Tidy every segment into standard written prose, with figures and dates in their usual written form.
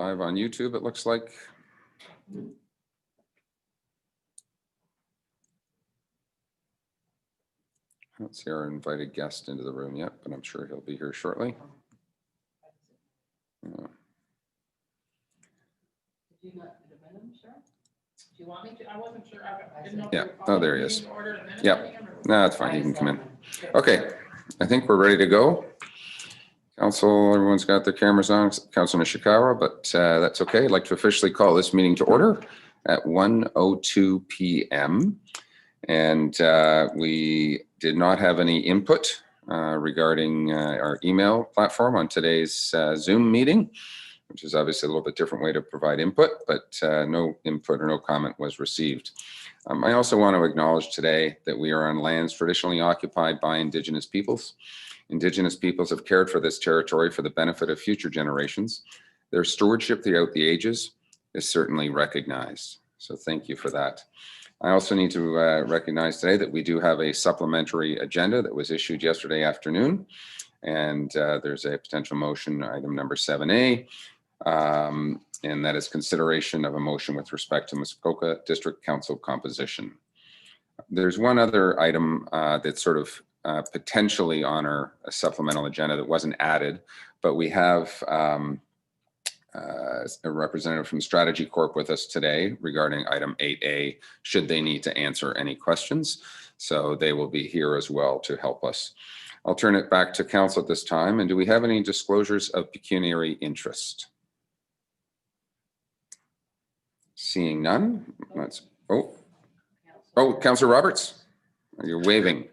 live on YouTube, it looks like. I don't see our invited guest into the room yet, but I'm sure he'll be here shortly. Did you not amend them, sure? Do you want me to? I wasn't sure. I didn't know if Yeah. you were Oh, there he following is. the order and then Yep. amending them, or- No, that's fine. You can come in. Okay. I think we're ready to go. Council, everyone's got their cameras on, Councilor Nishikawa, but that's okay. I'd like to officially call this meeting to order at 1:02 p.m. And we did not have any input regarding our email platform on today's Zoom meeting, which is obviously a little bit different way to provide input, but no input or no comment was received. I also want to acknowledge today that we are on lands traditionally occupied by Indigenous peoples. Indigenous peoples have cared for this territory for the benefit of future generations. Their stewardship throughout the ages is certainly recognized. So thank you for that. I also need to recognize today that we do have a supplementary agenda that was issued yesterday afternoon. And there's a potential motion, item number 7A, and that is consideration of a motion with respect to Muskoka District Council composition. There's one other item that's sort of potentially on our supplemental agenda that wasn't added, but we have a representative from Strategy Corp with us today regarding item 8A, should they need to answer any questions. So they will be here as well to help us. I'll turn it back to council at this time. And do we have any disclosures of pecuniary interest? Seeing none. Let's, Councillor Roberts, you're waving.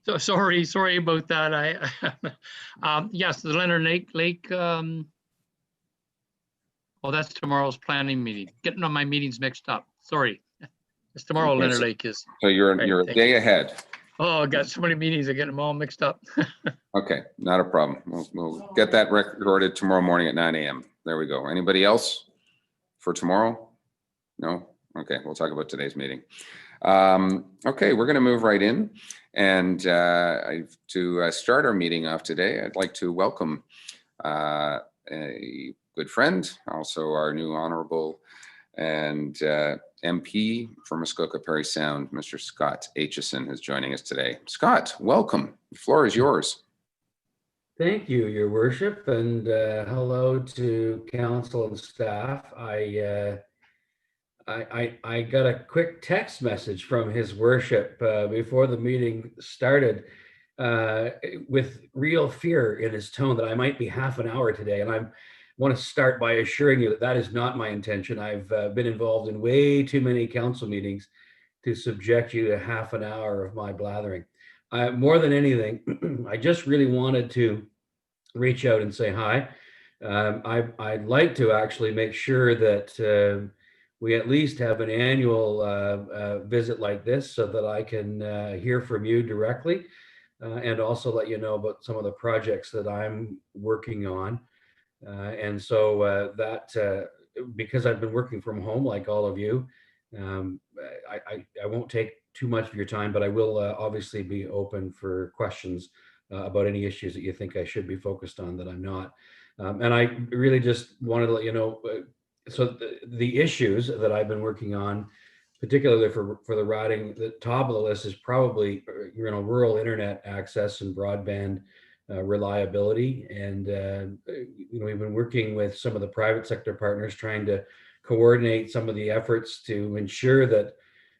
So sorry about that. Yes, the Leonard Lake. Oh, that's tomorrow's planning meeting. Getting on my meetings mixed up. Sorry. It's tomorrow. Okay, Leonard Lake is. So you're a day ahead. Oh, I got so many meetings. I get them all mixed up. Okay, not a problem. We'll get that recorded tomorrow morning at 9 a.m. There we go. Anybody else for tomorrow? No? Okay, we'll talk about today's meeting. Okay, we're going to move right in. And to start our meeting off today, I'd like to welcome a good friend, also our new honorable and MP for Muskoka Parry Sound, Mr. Scott Aitchison, is joining us today. Scott, welcome. The floor is yours. Thank you, Your Worship, and hello to council and staff. I got a quick text message from His Worship before the meeting started with real fear in his tone that I might be half an hour today, and I want to start by assuring you that that is not my intention. I've been involved in way too many council meetings to subject you to half an hour of my blathering. More than anything, I just really wanted to reach out and say hi. I'd like to actually make sure that we at least have an annual visit like this so that I can hear from you directly and also let you know about some of the projects that I'm working on. And so because I've been working from home like all of you, I won't take too much of your time, but I will obviously be open for questions about any issues that you think I should be focused on that I'm not. And I really just wanted to let you know, so the issues that I've been working on, particularly for the routing, the top of the list is probably rural internet access and broadband reliability. And we've been working with some of the private sector partners trying to coordinate some of the efforts to ensure that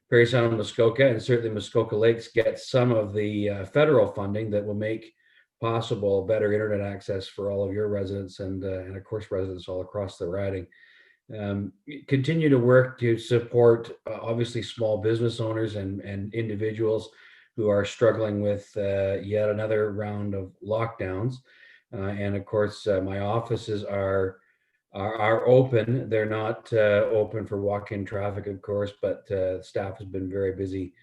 Parry Sound-Muskoka and certainly Muskoka Lakes get some of the federal funding that will make possible better internet access for all of your residents and of course residents all across the riding. Continue to work to support obviously small business owners and individuals who are struggling with yet another round of lockdowns. And of course, my offices are open. They're not open for walk-in traffic, of course, but staff has been very busy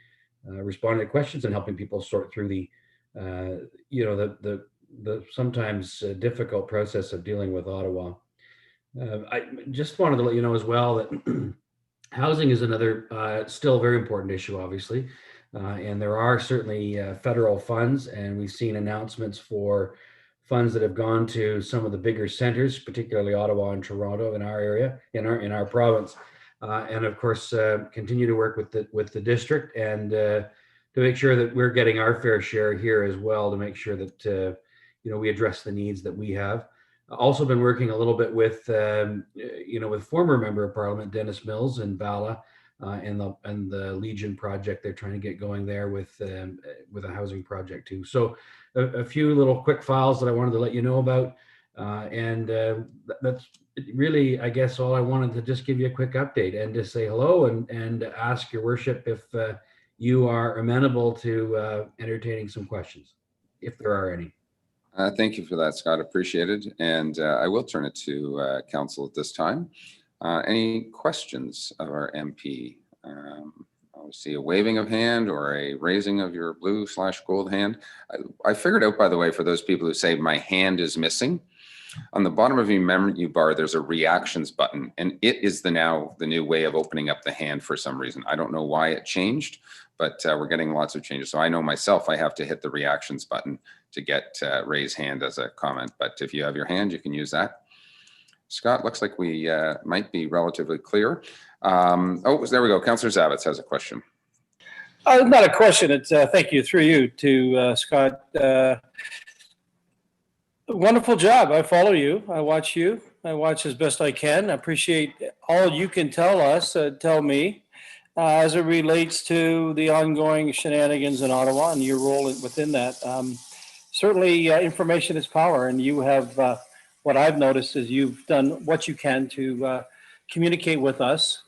responding to questions and helping people sort through the sometimes difficult process of dealing with Ottawa. I just wanted to let you know as well that housing is another still very important issue, obviously. And there are certainly federal funds, and we've seen announcements for funds that have gone to some of the bigger centers, particularly Ottawa and Toronto in our area, in our province. And of course, continue to work with the district and to make sure that we're getting our fair share here as well, to make sure that we address the needs that we have. Also been working a little bit with with former member of Parliament Dennis Mills in Bala and the Legion project they're trying to get going there with a housing project too. So a few little quick files that I wanted to let you know about, and that's really, I guess, all I wanted to just give you a quick update and just say hello and ask your worship if you are amenable to entertaining some questions, if there are any. Thank you for that, Scott. Appreciated. And I will turn it to council at this time. Any questions of our MP? I see a waving of hand or a raising of your blue/gold hand. I figured out, by the way, for those people who say my hand is missing, on the bottom of your menu bar, there's a reactions button, and it is the new way of opening up the hand for some reason. I don't know why it changed, but we're getting lots of changes. So I know myself, I have to hit the reactions button to get raise hand as a comment. But if you have your hand, you can use that. Scott, looks like we might be relatively clear. Oh, there we go. Councillor Zavitz has a question. Not a question. It's thank you through you to Scott. Wonderful job. I follow you. I watch you. I watch as best I can. I appreciate all you can tell us, tell me, as it relates to the ongoing shenanigans in Ottawa and your role within that. Certainly, information is power, and you have, what I've noticed is you've done what you can to communicate with us.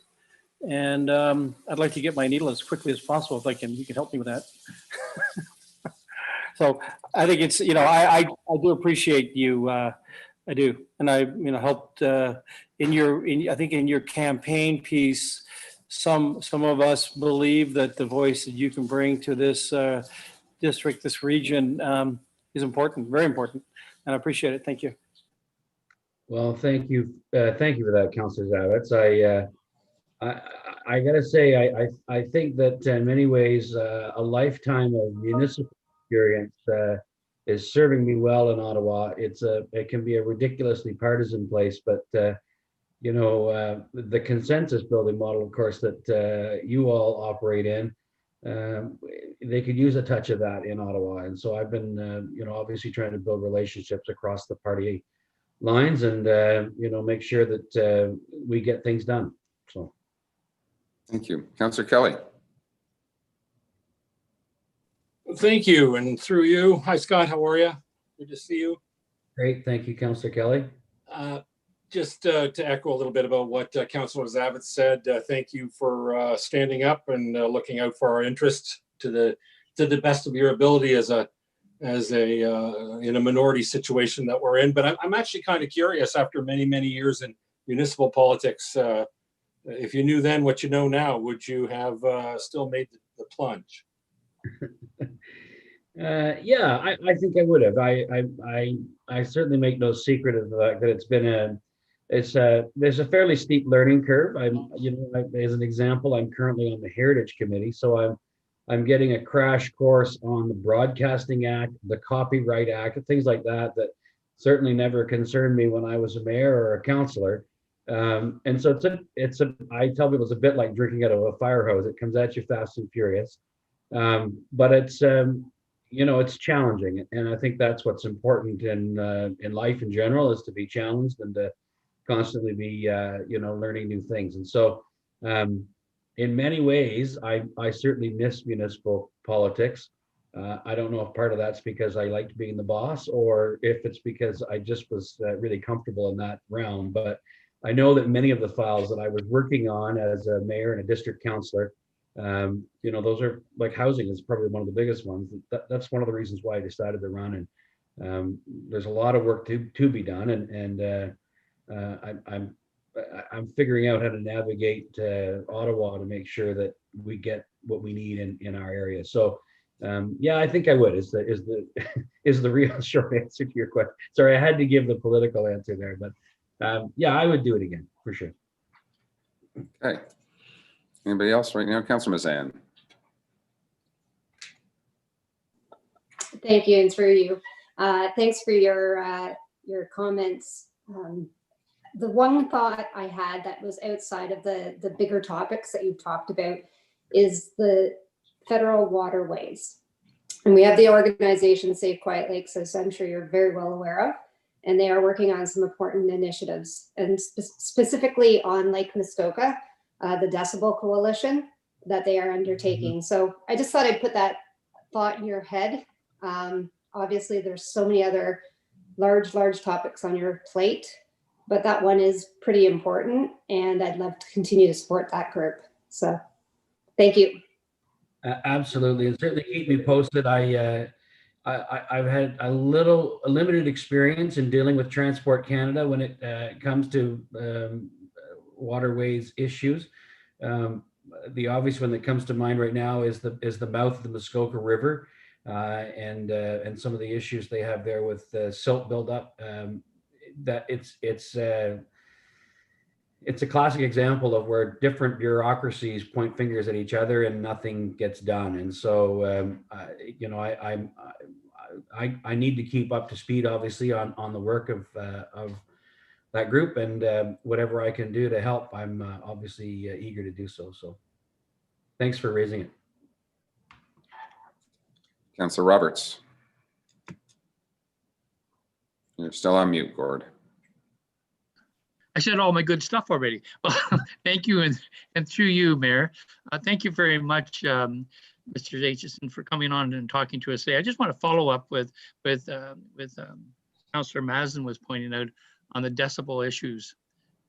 And I'd like to get my needle as quickly as possible if I can. You can help me with that. So I think it's, I do appreciate you. I do. And I, helped I think in your campaign piece, some of us believe that the voice that you can bring to this district, this region is important, very important. And I appreciate it. Thank you. Well, thank you. Thank you for that, Councillor Zavitz. I got to say, I think that in many ways, a lifetime of municipal experience is serving me well in Ottawa. It can be a ridiculously partisan place, but the consensus building model, of course, that you all operate in, they could use a touch of that in Ottawa. And so I've been, obviously trying to build relationships across the party lines and, make sure that we get things done. So. Thank you. Councillor Kelly. Thank you. And through you, hi, Scott, how are you? Good to see you. Great. Thank you, Councillor Kelly. Just to echo a little bit about what Councillor Zavitz said, thank you for standing up and looking out for our interests to the best of your ability as a in a minority situation that we're in. But I'm actually kind of curious, after many years in municipal politics, if you knew then what you know now, would you have still made the plunge? Yeah, I think I would have. I certainly make no secret of the fact that there's a fairly steep learning curve. As an example, I'm currently on the Heritage Committee, so I'm getting a crash course on the Broadcasting Act, the Copyright Act, things like that certainly never concerned me when I was a mayor or a councillor. And so I tell people it's a bit like drinking out of a fire hose. It comes at you fast and furious. But it's challenging. And I think that's what's important in life in general, is to be challenged and to constantly be, learning new things. And so in many ways, I certainly miss municipal politics. I don't know if part of that's because I liked being the boss, or if it's because I just was really comfortable in that realm. But I know that many of the files that I was working on as a mayor and a district councillor, those are, like, housing is probably one of the biggest ones. That's one of the reasons why I decided to run. And there's a lot of work to be done. And I'm figuring out how to navigate Ottawa to make sure that we get what we need in our area. So yeah, I think I would is the real short answer to your question. Sorry, I had to give the political answer there, but yeah, I would do it again for sure. Okay. Anybody else right now? Councillor Mazan. Thank you, and through you. Thanks for your comments. The one thought I had that was outside of the bigger topics that you talked about is the federal waterways. And we have the organization Safe Quiet Lakes, as I'm sure you're very well aware of, and they are working on some important initiatives, and specifically on Lake Muskoka, the Decibel Coalition that they are undertaking. So I just thought I'd put that thought in your head. Obviously, there's so many other large topics on your plate, but that one is pretty important, and I'd love to continue to support that group. So thank you. Absolutely, and certainly keep me posted. I've had a limited experience in dealing with Transport Canada when it comes to waterways issues. The obvious one that comes to mind right now is the mouth of the Muskoka River, and some of the issues they have there with silt buildup. That it's a classic example of where different bureaucracies point fingers at each other and nothing gets done. And so, you know, I need to keep up to speed, obviously, on the work of that group, and whatever I can do to help, I'm obviously eager to do so. So thanks for raising it. Councillor Roberts. You're still on mute, Gord. I said all my good stuff already. Well, thank you, and through you, Mayor. Thank you very much, Mr. Aitchison, for coming on and talking to us today. I just want to follow up with Councillor Mazin was pointing out on the decibel issues.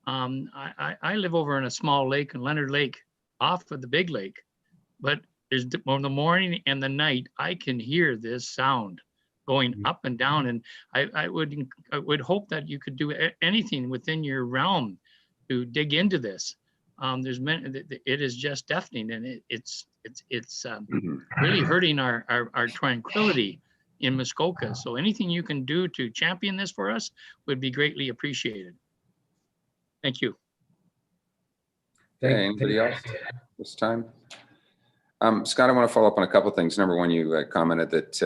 I live over in a small lake in Leonard Lake, off of the big lake, but there's on the morning and the night I can hear this sound going up and down, and I would hope that you could do anything within your realm to dig into this. There's many, it is just deafening, and it's really hurting our tranquility in Muskoka. So anything you can do to champion this for us would be greatly appreciated. Thank you. Okay, anybody else this time? Scott, I want to follow up on a couple of things. Number one, you commented that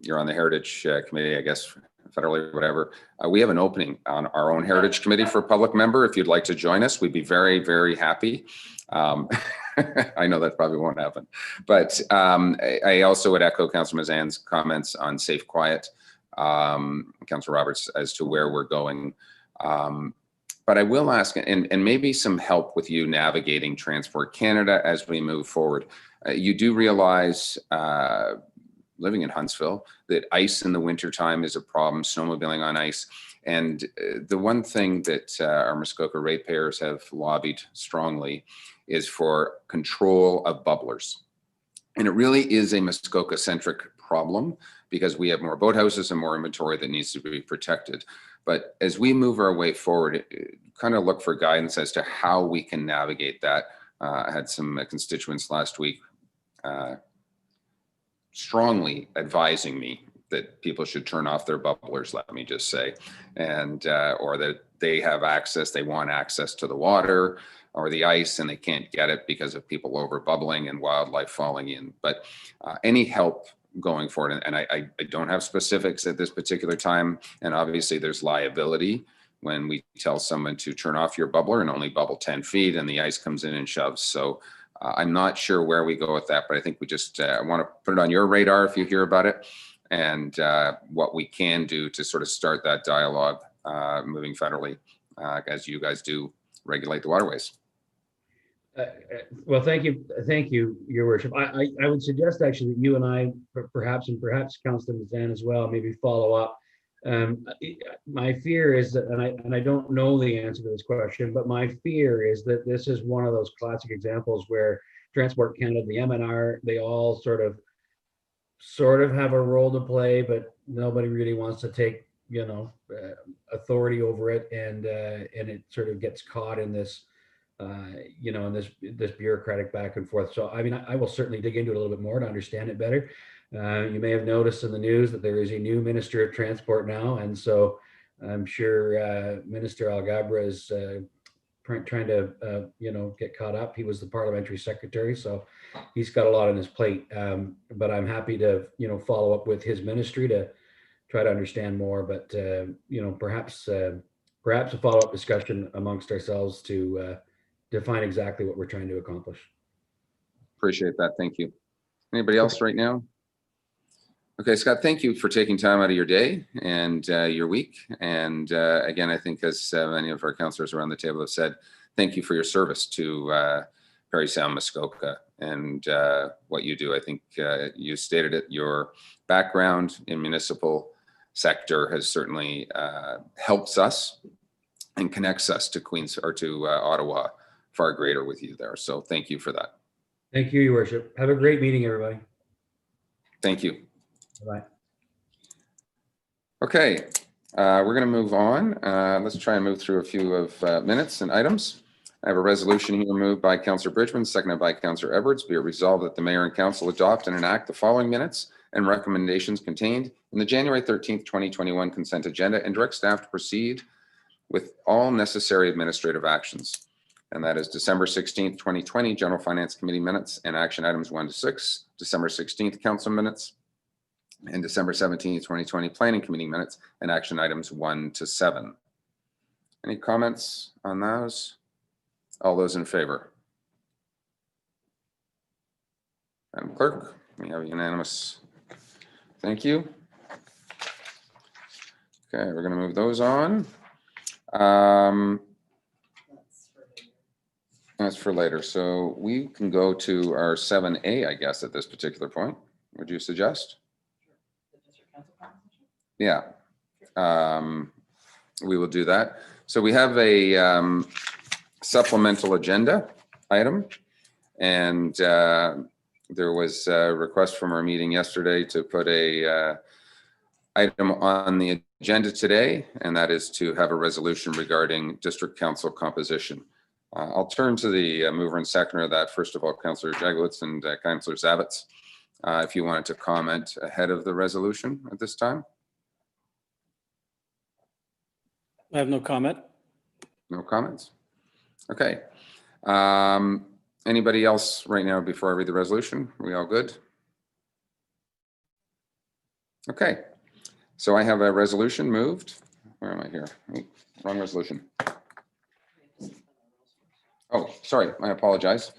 you're on the Heritage Committee, I guess, federally, whatever. We have an opening on our own Heritage Committee for a public member. If you'd like to join us, we'd be very, very happy. I know that probably won't happen. But I also would echo Councillor Mazan's comments on Safe Quiet, Councillor Roberts, as to where we're going. But I will ask, and maybe some help with you navigating Transport Canada as we move forward. You do realize, living in Huntsville, that ice in the wintertime is a problem, snowmobiling on ice. And the one thing that our Muskoka ratepayers have lobbied strongly is for control of bubblers. And it really is a Muskoka-centric problem because we have more boathouses and more inventory that needs to be protected. But as we move our way forward, kind of look for guidance as to how we can navigate that. I had some constituents last week strongly advising me that people should turn off their bubblers, let me just say, and or that they have access, they want access to the water or the ice and they can't get it because of people over bubbling and wildlife falling in. But any help going forward, and I don't have specifics at this particular time, and obviously there's liability when we tell someone to turn off your bubbler and only bubble 10 feet and the ice comes in and shoves. So I'm not sure where we go with that, but I think we just want to put it on your radar if you hear about it, and what we can do to sort of start that dialogue moving federally as you guys do regulate the waterways. Well, thank you, Your Worship. I would suggest actually that you and I, perhaps Councillor Mazan as well, maybe follow up. My fear is that, and I don't know the answer to this question, but my fear is that this is one of those classic examples where Transport Canada, the MNR, they all sort of have a role to play, but nobody really wants to take, you know, authority over it, and it sort of gets caught in this, you know, in this bureaucratic back and forth. So I mean, I will certainly dig into it a little bit more to understand it better. You may have noticed in the news that there is a new Minister of Transport now, and so I'm sure Minister Alghabra is trying to you know, get caught up. He was the parliamentary secretary, so he's got a lot on his plate. But I'm happy to, you know, follow up with his ministry to try to understand more, but perhaps a follow-up discussion amongst ourselves to define exactly what we're trying to accomplish. Appreciate that. Thank you. Anybody else right now? Okay, Scott, thank you for taking time out of your day and your week. And again, I think as many of our councillors around the table have said, thank you for your service to Parry Sound-Muskoka and what you do. I think you stated it, your background in municipal sector has certainly helps us and connects us to Queens or to Ottawa far greater with you there. So thank you for that. Thank you, Your Worship. Have a great meeting, everybody. Thank you. Bye. Okay, we're going to move on. Let's try and move through a few of minutes and items. I have a resolution here moved by Councillor Bridgman, seconded by Councillor Edwards. Be it resolved that the Mayor and Council adopt and enact the following minutes and recommendations contained in the January 13th, 2021 consent agenda and direct staff to proceed with all necessary administrative actions. And that is December 16th, 2020 General Finance Committee minutes and action items 1 to 6, December 16th Council minutes, and December 17th, 2020 Planning Committee minutes and action items 1 to 7. Any comments on those? All those in favor? Madam Clerk, we have unanimous. Thank you. Okay, we're going to move those on. That's for later. So we can go to our 7A, I guess, at this particular point. Would you suggest? Yeah, we will do that. So we have a supplemental agenda item, and there was a request from our meeting yesterday to put a item on the agenda today, and that is to have a resolution regarding district council composition. I'll turn to the mover and seconder of that. First of all, Councillor Jaglowitz and Councillor Zavitz, if you wanted to comment ahead of the resolution at this time. I have no comment. No comments? Okay. Anybody else right now before I read the resolution? Are we all good? Okay. So I have a resolution moved. Where am I here? Wrong resolution. Oh, sorry. I apologize.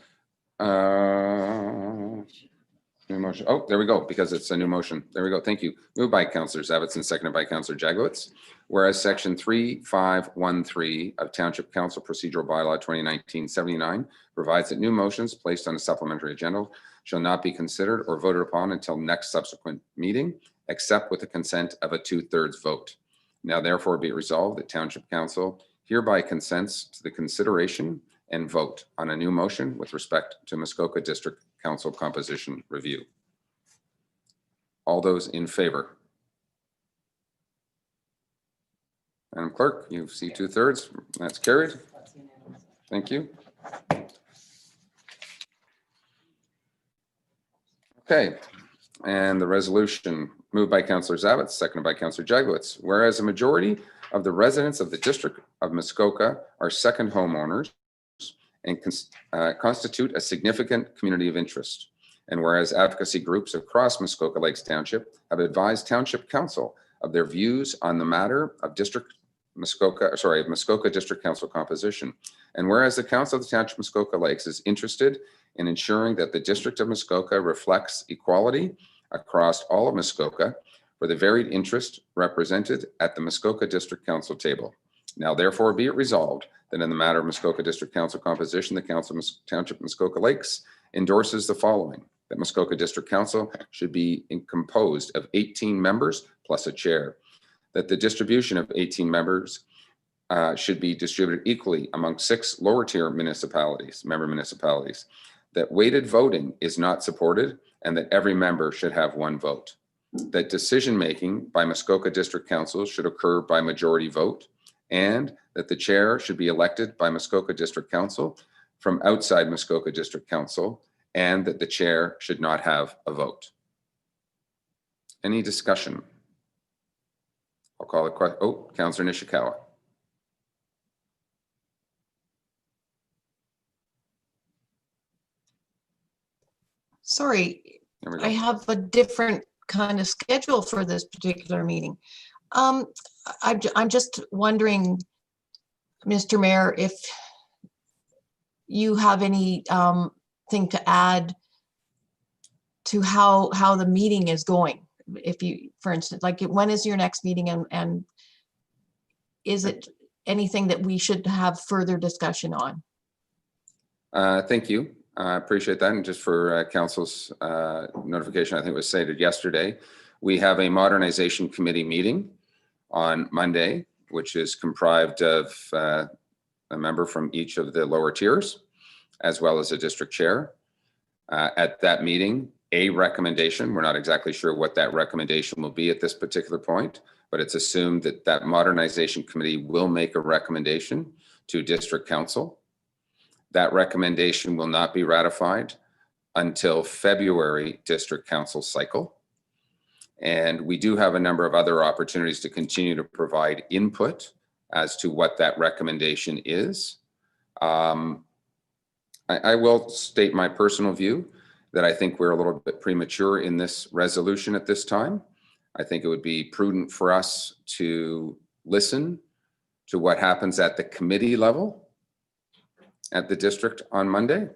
New motion. Oh, there we go, because it's a new motion. There we go. Thank you. Moved by Councillor Zavitz and seconded by Councillor Jaglowitz. Whereas Section 3513 of Township Council Procedural Bylaw 2019-79 provides that new motions placed on a supplementary agenda shall not be considered or voted upon until next subsequent meeting, except with the consent of a 2/3 vote. Now, therefore, be it resolved that Township Council hereby consents to the consideration and vote on a new motion with respect to Muskoka District Council composition review. All those in favor? Madam Clerk, you see 2/3. That's carried. Thank you. Okay, and the resolution moved by Councillor Zavitz, seconded by Councillor Jaglowitz. Whereas a majority of the residents of the District of Muskoka are second homeowners and constitute a significant community of interest. And whereas advocacy groups across Muskoka Lakes Township have advised Township Council of their views on the matter of Muskoka District Council composition. And whereas the Council of the Township of Muskoka Lakes is interested in ensuring that the District of Muskoka reflects equality across all of Muskoka for the varied interest represented at the Muskoka District Council table. Now, therefore, be it resolved that in the matter of Muskoka District Council composition, the Council of Township of Muskoka Lakes endorses the following: that Muskoka District Council should be composed of 18 members plus a chair, that the distribution of 18 members should be distributed equally among 6 lower tier municipalities, member municipalities, that weighted voting is not supported, and that every member should have 1 vote, that decision-making by Muskoka District Council should occur by majority vote, and that the chair should be elected by Muskoka District Council from outside Muskoka District Council, and that the chair should not have a vote. Any discussion? I'll call it question. Oh, Councillor Nishikawa. Sorry, There we go. I have a different kind of schedule for this particular meeting. I'm just wondering, Mr. Mayor, if you have any thing to add to how the meeting is going. If you, for instance, like when is your next meeting, and is it anything that we should have further discussion on? Thank you. I appreciate that. And just for council's notification, I think it was stated yesterday, we have a modernization committee meeting on Monday, which is comprised of a member from each of the lower tiers, as well as a district chair. At that meeting, a recommendation, we're not exactly sure what that recommendation will be at this particular point, but it's assumed that that modernization committee will make a recommendation to district council. That recommendation will not be ratified until February district council cycle. And we do have a number of other opportunities to continue to provide input as to what that recommendation is. I will state my personal view that I think we're a little bit premature in this resolution at this time. I think it would be prudent for us to listen to what happens at the committee level at the district on Monday,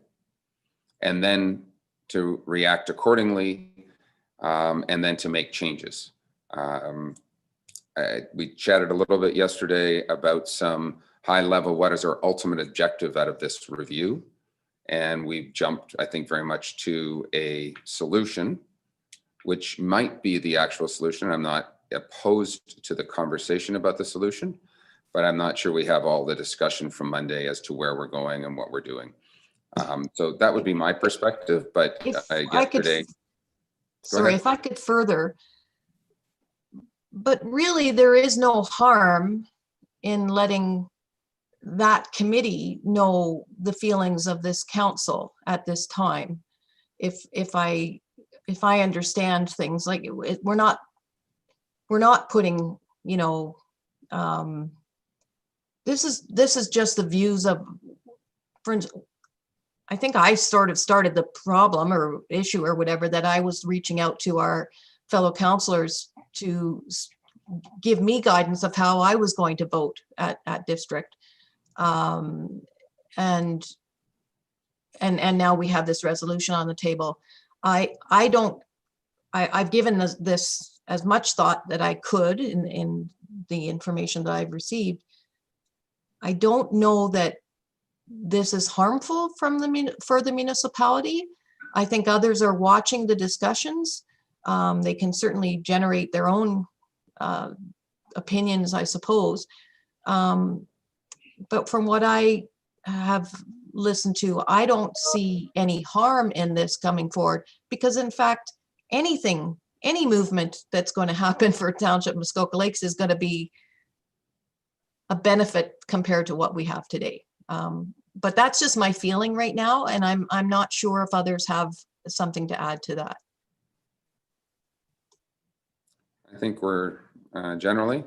and then to react accordingly, and then to make changes. We chatted a little bit yesterday about some high level, what is our ultimate objective out of this review? And we've jumped, I think, very much to a solution, which might be the actual solution. I'm not opposed to the conversation about the solution, but I'm not sure we have all the discussion from Monday as to where we're going and what we're doing. So that would be my perspective, but yesterday. Sorry, if I could further, but really there is no harm in letting that committee know the feelings of this council at this time. If I understand things, like we're not putting, you know, this is just the views of, for instance, I think I sort of started the problem or issue or whatever, that I was reaching out to our fellow councillors to give me guidance of how I was going to vote at district. And now we have this resolution on the table. I've given this as much thought that I could in the information that I've received. I don't know that this is harmful for the municipality. I think others are watching the discussions. They can certainly generate their own opinions, I suppose. But from what I have listened to, I don't see any harm in this coming forward, because in fact, any movement that's going to happen for Township Muskoka Lakes is going to be a benefit compared to what we have today. But that's just my feeling right now, and I'm not sure if others have something to add to that. I think we're generally,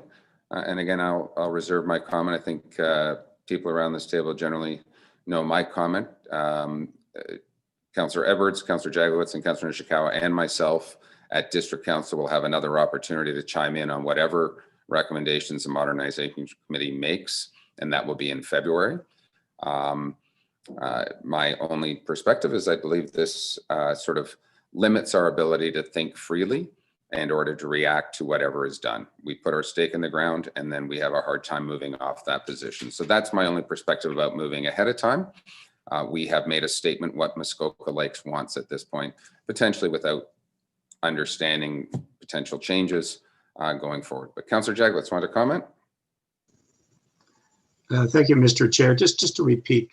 and again, I'll reserve my comment. I think people around this table generally know my comment. Councillor Edwards, Councillor Jagowitz, and Councillor Nishikawa, and myself at District Council will have another opportunity to chime in on whatever recommendations the Modernization Committee makes, and that will be in February. My only perspective is I believe this sort of limits our ability to think freely in order to react to whatever is done. We put our stake in the ground, and then we have a hard time moving off that position. So that's my only perspective about moving ahead of time. We have made a statement what Muskoka Lakes wants at this point, potentially without understanding potential changes going forward. But Councillor Jagowitz, want to comment? Thank you, Mr. Chair. Just to repeat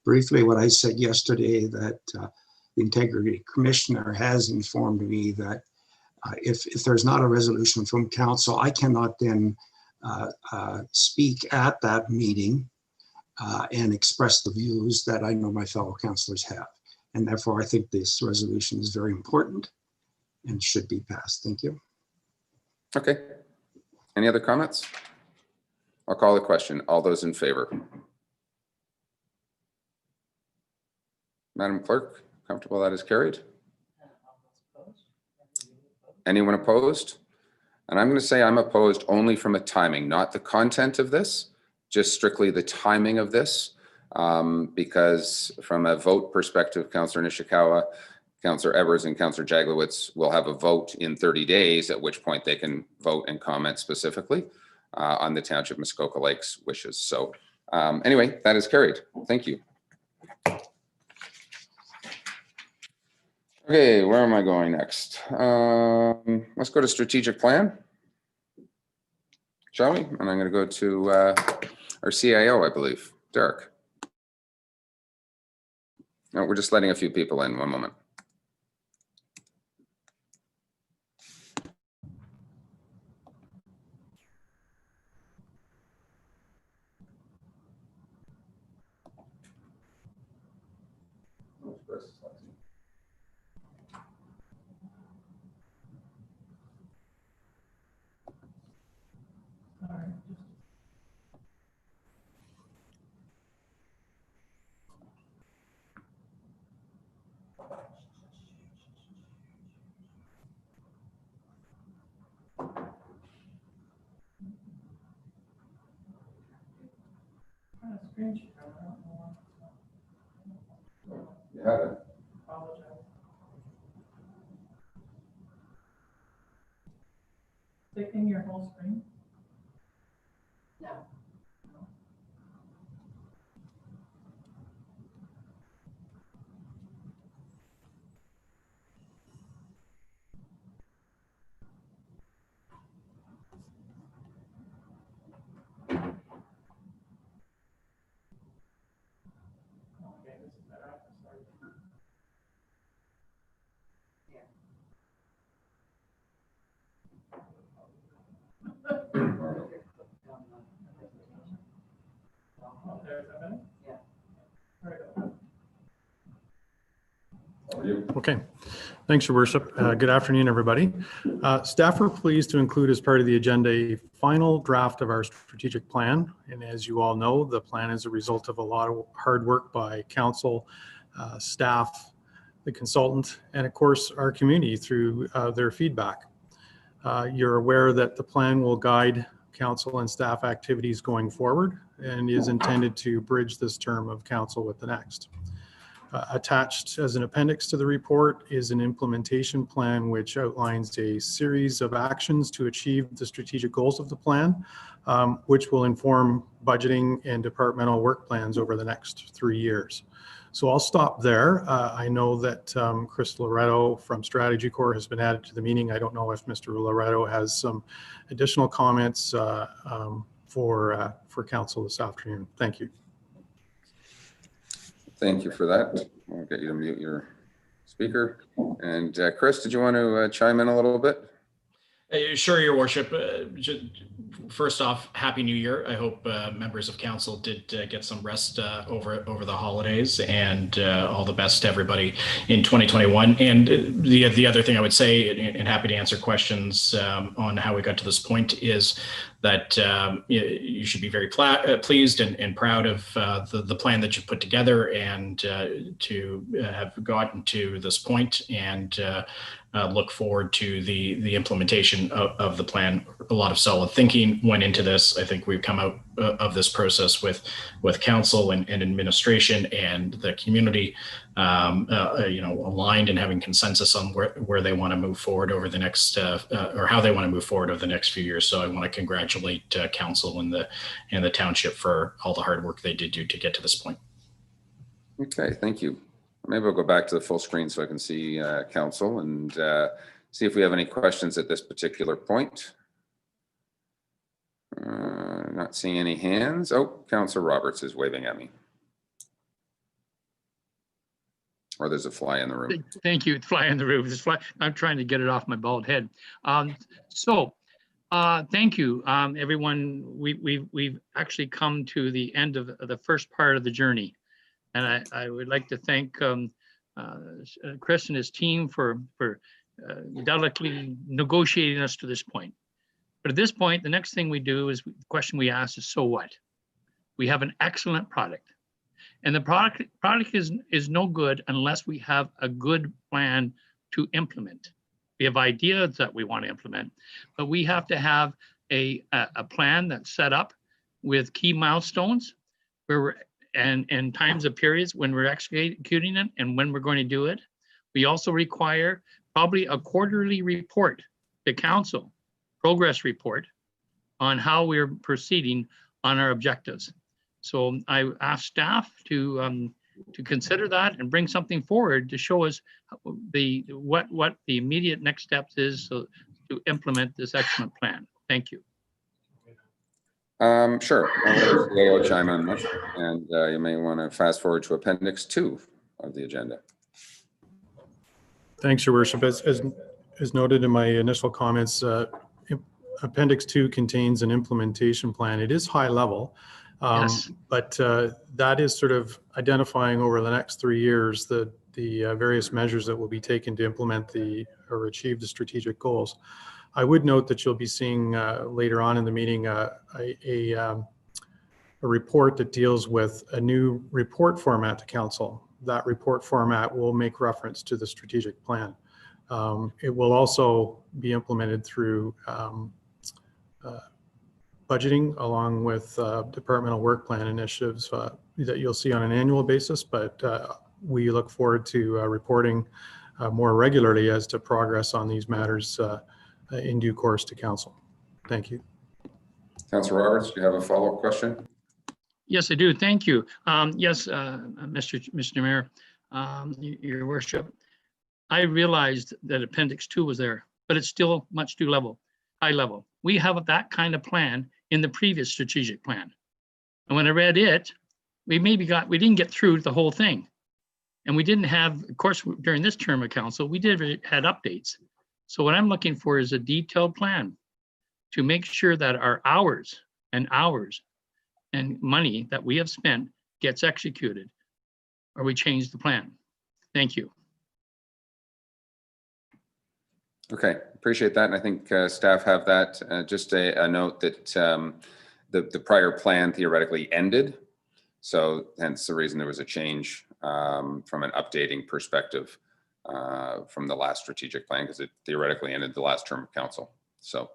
briefly what I said yesterday, that the Integrity Commissioner has informed me that if there's not a resolution from council, I cannot then speak at that meeting and express the views that I know my fellow councillors have. And therefore, I think this resolution is very important and should be passed. Thank you. Okay. Any other comments? I'll call the question. All those in favor? Madam Clerk, comfortable that is carried? Anyone opposed? And I'm going to say I'm opposed only from a timing, not the content of this, just strictly the timing of this. Because from a vote perspective, Councillor Nishikawa, Councillor Evers, and Councillor Jaglowitz will have a vote in 30 days, at which point they can vote and comment specifically on the Township Muskoka Lakes wishes. So anyway, that is carried. Thank you. Okay, where am I going next? Let's go to strategic plan, shall we? And I'm going to go to our CIO, I believe, Derek. No, we're just letting a few people in. One moment. You have it. Clicking your whole screen? No. Okay, thanks, Your Worship. Good afternoon, everybody. Staff are pleased to include as part of the agenda a final draft of our strategic plan. And as you all know, the plan is a result of a lot of hard work by council, staff, the consultant, and of course, our community through their feedback. You're aware that the plan will guide council and staff activities going forward and is intended to bridge this term of council with the next. Attached as an appendix to the report is an implementation plan which outlines a series of actions to achieve the strategic goals of the plan, which will inform budgeting and departmental work plans over the next 3 years. So I'll stop there. I know that Chris Loretto from Strategy Corps has been added to the meeting. I don't know if Mr. Loretto has some additional comments for council this afternoon. Thank you. Thank you for that. I'll get you to mute your speaker. And Chris, did you want to chime in a little bit? Sure, Your Worship. First off, Happy New Year. I hope members of council did get some rest over the holidays, and all the best to everybody in 2021. And the other thing I would say, and happy to answer questions on how we got to this point, is that you should be very pleased and proud of the plan that you put together, and to have gotten to this point, and look forward to the implementation of the plan. A lot of solid thinking went into this. I think we've come out of this process with council and administration and the community, aligned and having consensus on where they want to move forward over the next, or how they want to move forward over the next few years. So I want to congratulate council and the township for all the hard work they did do to get to this point. Okay, thank you. Maybe we'll go back to the full screen so I can see council and see if we have any questions at this particular point. Not seeing any hands. Oh, Councillor Roberts is waving at me. Or there's a fly in the room. Thank you. Fly in the room. This fly. I'm trying to get it off my bald head. Thank you, everyone. We've actually come to the end of the first part of the journey. And I would like to thank Chris and his team for delicately negotiating us to this point. But at this point, the next thing we do is the question we ask is, so what? We have an excellent product. And the product is no good unless we have a good plan to implement. We have ideas that we want to implement, but we have to have a plan that's set up with key milestones where we're, and times of periods when we're executing it and when we're going to do it. We also require probably a quarterly report to council, progress report on how we're proceeding on our objectives. So I asked staff to consider that and bring something forward to show us what the immediate next steps is to implement this excellent plan. Thank you. Sure. I'll chime in much, and you may want to fast forward to Appendix 2 of the agenda. Thanks, Your Worship. As noted in my initial comments, Appendix 2 contains an implementation plan. It is high level, Yes. but that is sort of identifying over the next 3 years the various measures that will be taken to implement or achieve the strategic goals. I would note that you'll be seeing later on in the meeting a report that deals with a new report format to council. That report format will make reference to the strategic plan. It will also be implemented through budgeting along with departmental work plan initiatives that you'll see on an annual basis, but we look forward to reporting more regularly as to progress on these matters in due course to council. Thank you. Councillor Roberts, do you have a follow-up question? Yes, I do. Thank you. Yes, Mr. Mayor, Your Worship, I realized that Appendix 2 was there, but it's still much too high level. We have that kind of plan in the previous strategic plan. And when I read it, we didn't get through the whole thing. And we didn't have, of course, during this term of council, we had updates. So what I'm looking for is a detailed plan to make sure that our hours and money that we have spent gets executed, or we change the plan. Thank you. Okay, appreciate that. And I think staff have that. Just a note that the prior plan theoretically ended. So hence the reason there was a change from an updating perspective from the last strategic plan, because it theoretically ended the last term of council. So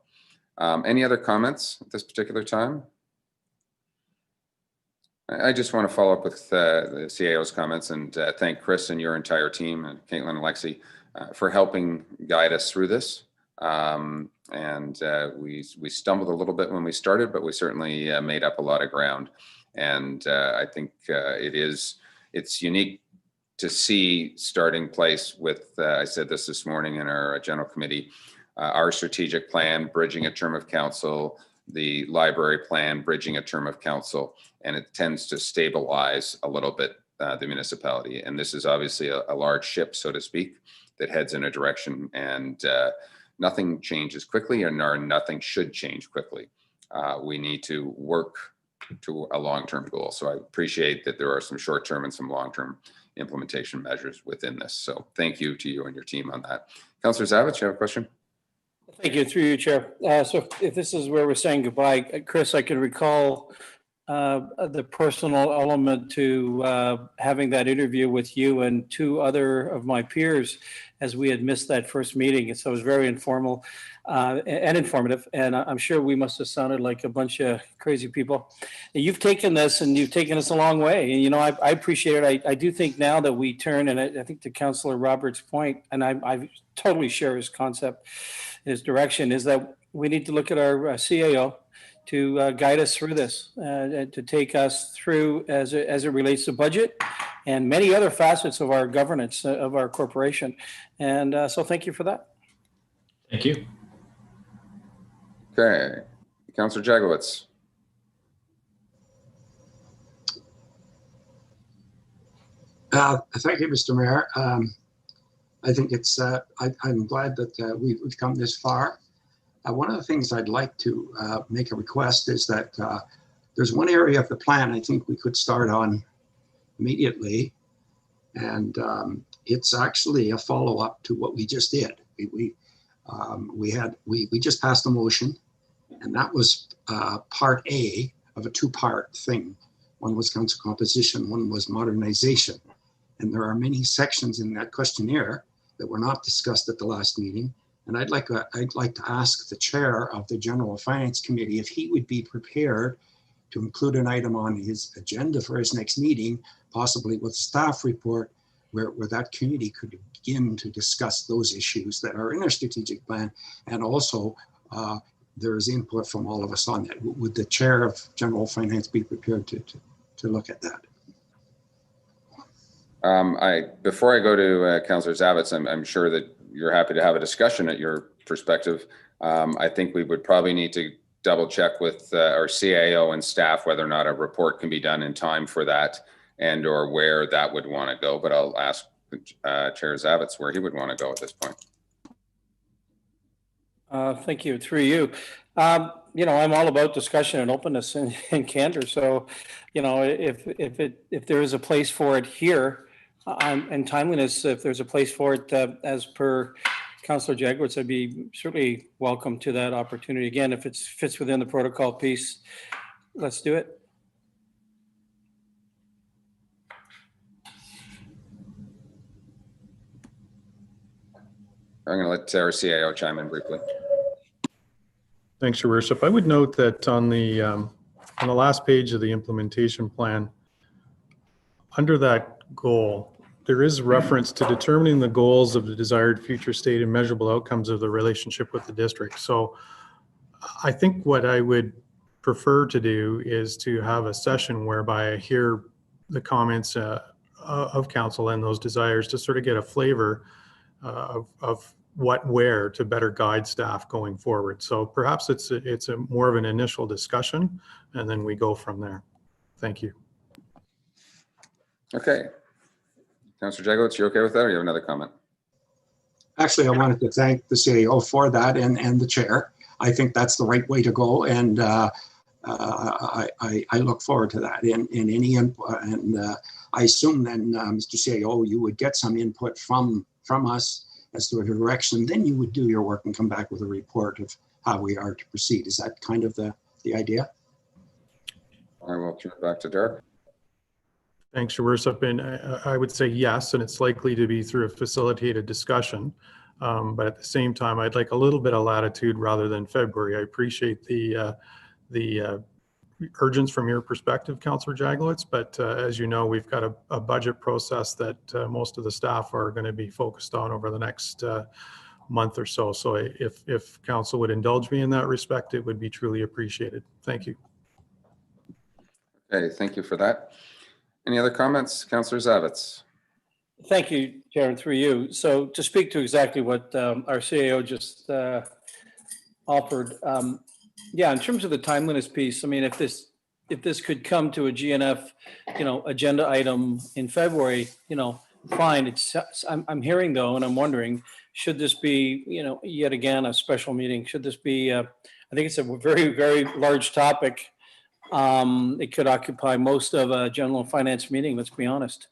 any other comments at this particular time? I just want to follow up with the CAO's comments and thank Chris and your entire team and Caitlin and Lexi for helping guide us through this. We stumbled a little bit when we started, but we certainly made up a lot of ground. And I think it's unique to see starting place with, I said this morning in our general committee, our strategic plan, bridging a term of council, the library plan, bridging a term of council, and it tends to stabilize a little bit the municipality. And this is obviously a large ship, so to speak, that heads in a direction, and nothing changes quickly, and nothing should change quickly. We need to work to a long-term goal. So I appreciate that there are some short-term and some long-term implementation measures within this. So thank you to you and your team on that. Councillor Zavitz, you have a question? Thank you, through you, Chair. So if this is where we're saying goodbye, Chris, I can recall the personal element to having that interview with you and two other of my peers as we had missed that first meeting. And so it was very informal and informative. And I'm sure we must have sounded like a bunch of crazy people. You've taken this and you've taken us a long way. And, you know, I appreciate it. I do think now that we turn, and I think to Councillor Roberts' point, and I totally share his concept, his direction, is that we need to look at our CAO to guide us through this, to take us through as it relates to budget and many other facets of our governance of our corporation. And so thank you for that. Thank you. Okay, Councillor Jagowitz. Thank you, Mr. Mayor. I think it's, I'm glad that we've come this far. One of the things I'd like to make a request is that there's one area of the plan I think we could start on immediately. And it's actually a follow-up to what we just did. We just passed a motion, and that was part A of a two-part thing. One was council composition, one was modernization. And there are many sections in that questionnaire that were not discussed at the last meeting And I'd like to ask the chair of the General Finance Committee if he would be prepared to include an item on his agenda for his next meeting, possibly with staff report, where that committee could begin to discuss those issues that are in our strategic plan. And also there is input from all of us on that. Would the chair of General Finance be prepared to look at that? Before I go to Councillor Zavitz, I'm sure that you're happy to have a discussion at your perspective. I think we would probably need to double check with our CAO and staff whether or not a report can be done in time for that, and or where that would want to go. But I'll ask Chair Zavitz where he would want to go at this point. Thank you. Through you. You know, I'm all about discussion and openness and candor. So, you know, if there is a place for it here, and timeliness, if there's a place for it, as per Councillor Jagowitz, I'd be certainly welcome to that opportunity. Again, if it fits within the protocol piece, let's do it. I'm going to let our CAO chime in briefly. Thanks, Your Worship. I would note that on the last page of the implementation plan, under that goal, there is reference to determining the goals of the desired future state and measurable outcomes of the relationship with the district. So I think what I would prefer to do is to have a session whereby I hear the comments of council and those desires to sort of get a flavor of where to better guide staff going forward. So perhaps it's a more of an initial discussion, and then we go from there. Thank you. Okay. Councillor Jagowitz, you okay with that, or you have another comment? Actually, I wanted to thank the CAO for that and the chair. I think that's the right way to go, and I look forward to that. In any input, and I assume then, Mr. CAO, you would get some input from us as to a direction. Then you would do your work and come back with a report of how we are to proceed. Is that kind of the idea? I will turn it back to Derek. Thanks, Your Worship. And I would say yes, and it's likely to be through a facilitated discussion. But at the same time, I'd like a little bit of latitude rather than February. I appreciate the urgence from your perspective, Councillor Jagowitz, but as you know, we've got a budget process that most of the staff are going to be focused on over the next month or so. So if council would indulge me in that respect, it would be truly appreciated. Thank you. Okay, thank you for that. Any other comments, Councillor Zavitz? Thank you, Chair, through you. So to speak to exactly what our CAO just offered, yeah, in terms of the timeliness piece, I mean, if this could come to a GNF, you know, agenda item in February, you know, fine. I'm hearing though, and I'm wondering, should this be, you know, yet again a special meeting? Should this be? I think it's a very, very large topic. It could occupy most of a general finance meeting, let's be honest.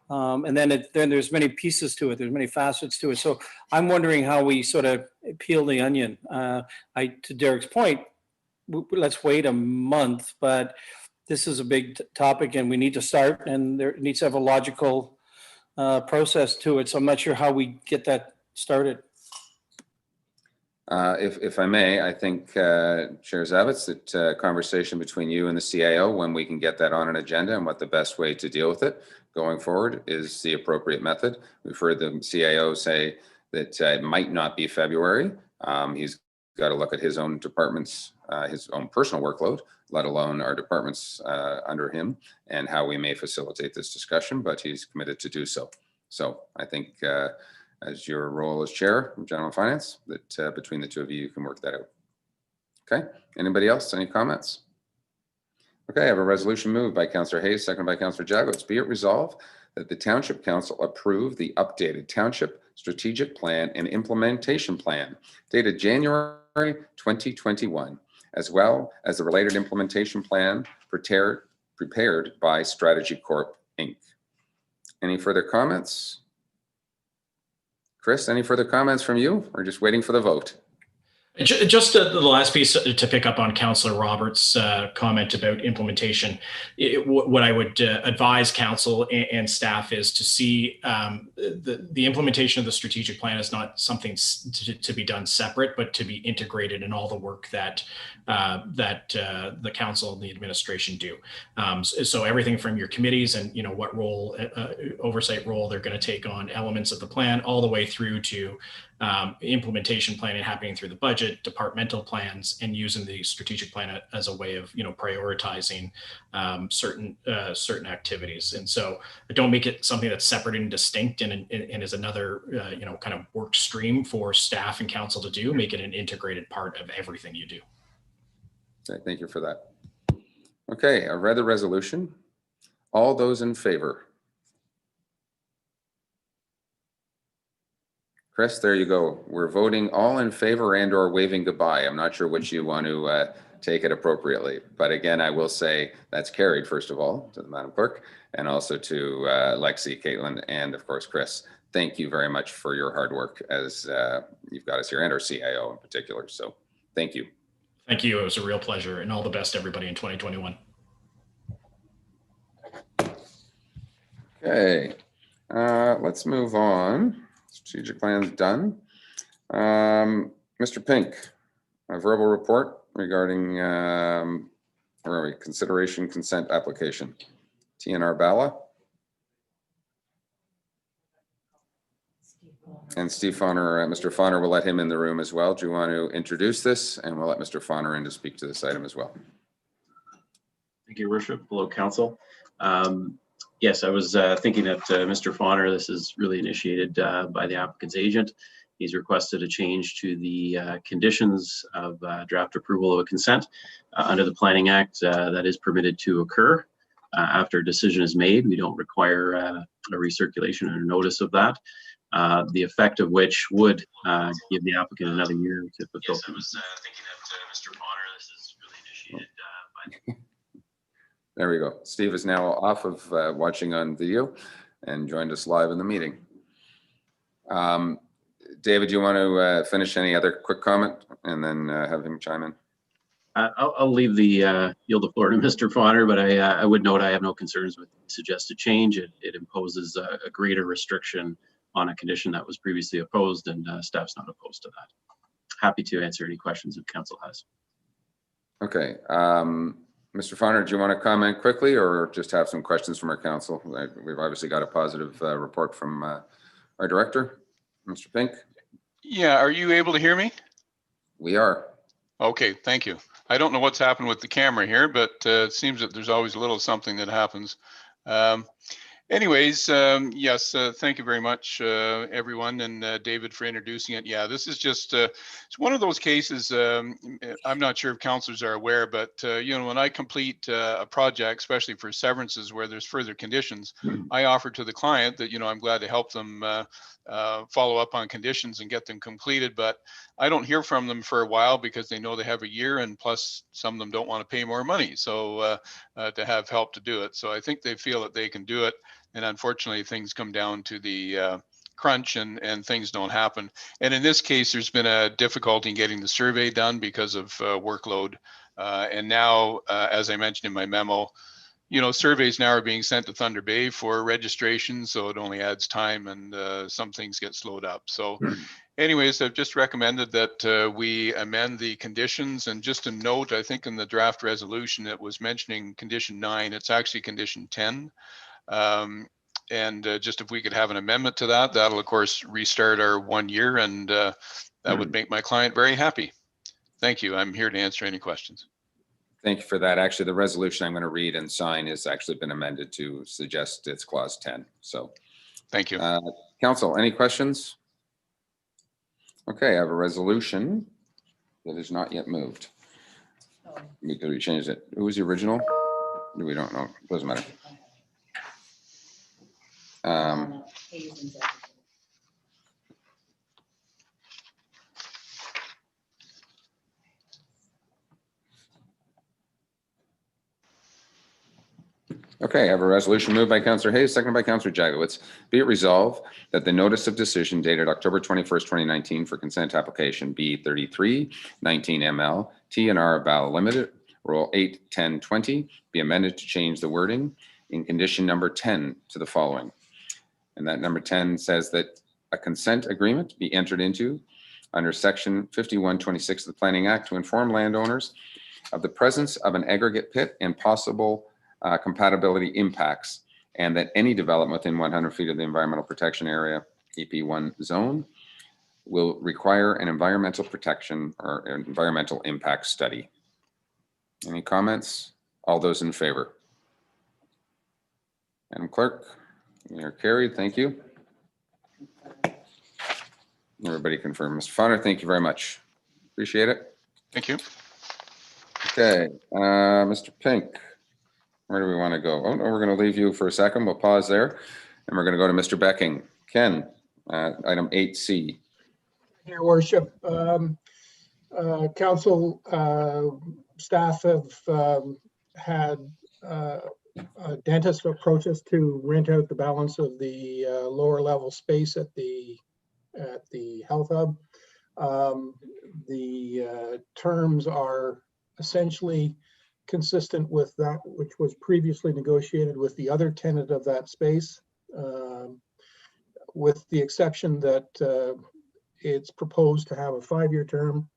And then there's many pieces to it. There's many facets to it. So I'm wondering how we sort of peel the onion. To Derek's point, let's wait a month, but this is a big topic and we need to start, and there needs to have a logical process to it. So I'm not sure how we get that started. If I may, I think, Chair Zavitz, that conversation between you and the CAO, when we can get that on an agenda and what the best way to deal with it going forward is the appropriate method. We've heard the CAO say that it might not be February. He's got to look at his own department's, his own personal workload, let alone our departments under him, and how we may facilitate this discussion, but he's committed to do so. So I think as your role as chair of general finance, that between the two of you can work that out. Okay, anybody else, any comments? Okay, I have a resolution moved by Councillor Hayes, seconded by Councillor Jagowitz. Be it resolved that the Township Council approve the updated Township Strategic Plan and Implementation Plan dated January 2021, as well as the related implementation plan prepared by Strategy Corp Inc. Any further comments? Chris, any further comments from you? Or just waiting for the vote? Just the last piece to pick up on Councillor Roberts' comment about implementation. What I would advise council and staff is to see the implementation of the strategic plan is not something to be done separate, but to be integrated in all the work that the council and the administration do. So everything from your committees and what role, oversight role they're going to take on elements of the plan, all the way through to implementation planning happening through the budget, departmental plans, and using the strategic plan as a way of prioritizing certain activities. And so don't make it something that's separate and distinct and is another kind of work stream for staff and council to do. Make it an integrated part of everything you do. Okay, thank you for that. Okay, I've read the resolution. All those in favor? Chris, there you go. We're voting all in favor and or waving goodbye. I'm not sure which you want to take it appropriately. But again, I will say that's carried, first of all, to the Madam Clerk, and also to Lexi, Caitlin, and of course, Chris. Thank you very much for your hard work as you've got us here, and our CIO in particular. So thank you. Thank you. It was a real pleasure, and all the best, everybody, in 2021. Okay, let's move on. Strategic plan's done. Mr. Pink, a verbal report regarding where are we? Consideration consent application. T&R of Bala. And Steve Fahner, Mr. Fahner, will let him in the room as well. Do you want to introduce this? And we'll let Mr. Fahner in to speak to this item as well. Thank you, Worship. Hello, Council. Yes, I was thinking that Mr. Fahner, this is really initiated by the applicant's agent. He's requested a change to the conditions of draft approval of a consent under the Planning Act that is permitted to occur after a decision is made. We don't require a recirculation or notice of that. The effect of which would give the applicant another year to fulfill. Yes, I was thinking that Mr. Fahner, this is really initiated by the There we go. Steve is now off of watching on video and joined us live in the meeting. David, do you want to finish any other quick comment and then have him chime in? I'll leave yield the floor to Mr. Fahner, but I would note I have no concerns with the suggested change. It imposes a greater restriction on a condition that was previously opposed, and staff's not opposed to that. Happy to answer any questions if council has. Okay. Mr. Fahner, do you want to comment quickly or just have some questions from our council? We've obviously got a positive report from our director, Mr. Pink. Yeah, are you able to hear me? We are. Okay, thank you. I don't know what's happened with the camera here, but it seems that there's always a little something that happens. Anyways, yes, thank you very much, everyone, and David for introducing it. Yeah, this is just it's one of those cases. I'm not sure if councillors are aware, but when I complete a project, especially for severances where there's further conditions, I offer to the client that I'm glad to help them follow up on conditions and get them completed. But I don't hear from them for a while because they know they have a year, and plus some of them don't want to pay more money, so to have help to do it. So I think they feel that they can do it. And unfortunately, things come down to the crunch and things don't happen. And in this case, there's been a difficulty in getting the survey done because of workload. And now, as I mentioned in my memo, surveys now are being sent to Thunder Bay for registration, so it only adds time and some things get slowed up. So anyways, I've just recommended that we amend the conditions. And just a note, I think in the draft resolution, it was mentioning condition 9, it's actually condition 10. And just if we could have an amendment to that, that'll of course restart our 1 year, and that would make my client very happy. Thank you. I'm here to answer any questions. Thank you for that. Actually, the resolution I'm going to read and sign has actually been amended to suggest it's clause 10. So thank you. Council, any questions? Okay, I have a resolution that is not yet moved. Because we changed it. Who was the original? We don't know. Doesn't matter. Okay, I have a resolution moved by Councillor Hayes, seconded by Councillor Jagowitz. Be it resolved that the notice of decision dated October 21st, 2019 for consent application B33 19ML T&R of Bala Ltd, Rule 8.10.20 be amended to change the wording in condition number 10 to the following. And that number 10 says that a consent agreement be entered into under section 5126 of the Planning Act to inform landowners of the presence of an aggregate pit and possible compatibility impacts, and that any development within 100 feet of the environmental protection area EP1 zone will require an environmental protection or an environmental impact study. Any comments? All those in favor? Madam Clerk, you're carried. Thank you. Everybody confirm. Mr. Fahner, thank you very much. Appreciate it. Thank you. Okay, Mr. Pink, where do we want to go? Oh, no, we're going to leave you for a second. We'll pause there, and we're going to go to Mr. Becking. Ken, item 8C. Your Worship, council staff have had a dentist approach us to rent out the balance of the lower level space at the health hub. The terms are essentially consistent with that which was previously negotiated with the other tenant of that space, with the exception that it's proposed to have a 5-year term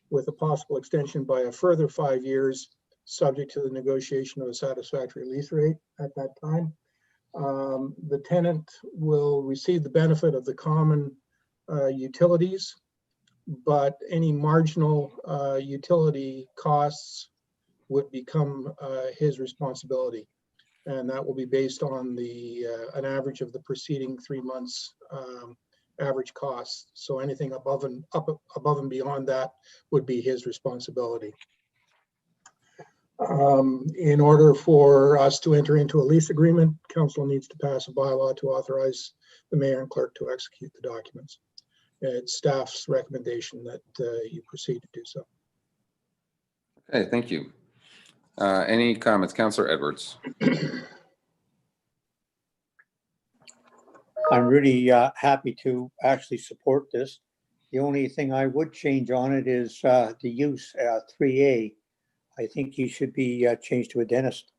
with a possible extension by a further 5 years, subject to the negotiation of a satisfactory lease rate at that time. The tenant will receive the benefit of the common utilities, but any marginal utility costs would become his responsibility. And that will be based on an average of the preceding 3 months average costs. So anything above and beyond that would be his responsibility. In order for us to enter into a lease agreement, council needs to pass a bylaw to authorize the mayor and clerk to execute the documents. It's staff's recommendation that you proceed to do so. Okay, thank you. Any comments? Councillor Edwards. I'm really happy to actually support this. The only thing I would change on it is the use 3A. I think he should be changed to a dentist